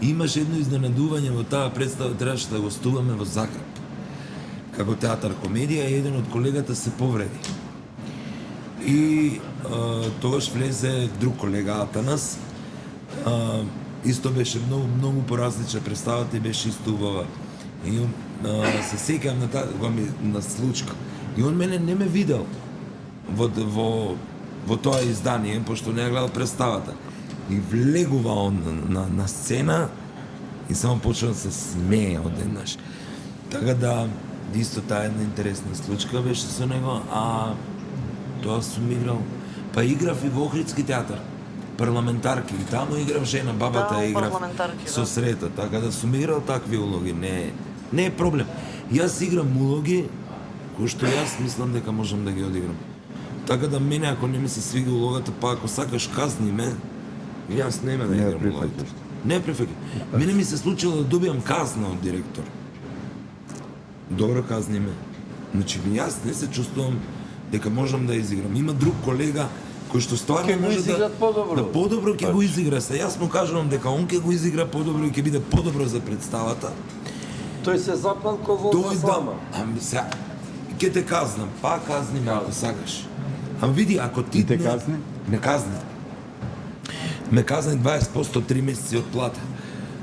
Имаше едно изненадување во таа представа, требаше да гостуваме во Загреб. Како театар комедија, и еден од колегата се повреди. И тогаш влезе друг колега Атанас. Исто беше многу поразлична представата и беше исто убава. И се сеќавам на таа на случка. И он мене не ме видел во тоа издание, пошто не ја гледал представата. И влегува он на сцена и само почна да се смее одеднаш. Така да, исто таа една интересна случка беше со него, а тоа сум играл. Па играв и во Охридски театар, парламентарки, и таму играв жена, бабата Да, играв парламентарки, со да. Срета, така да сум играл такви улоги, не е проблем. Јас играм улоги кои што јас мислам дека можам да ги одиграм. Така да мене ако не ми се свига улогата, па ако сакаш казни ме, јас нема да играм улогата. Не прифаќам. Мене ми се случило да добиам казна од директор. Добро казни ме. Значи јас не се чувствувам дека можам да изиграм. Има друг колега кој што стварно Ќе го може изиграт подобро. да подобро ќе го изигра. Се јас му кажувам дека он ќе го изигра подобро и ќе биде подобро за представата. Тој се запнал ко волна Тој слама. Ами се ќе те казнам, па казни ме ако сакаш. Ама види, ако ти те казни? ме казни. Ме казни 20% 3 месеци од плата.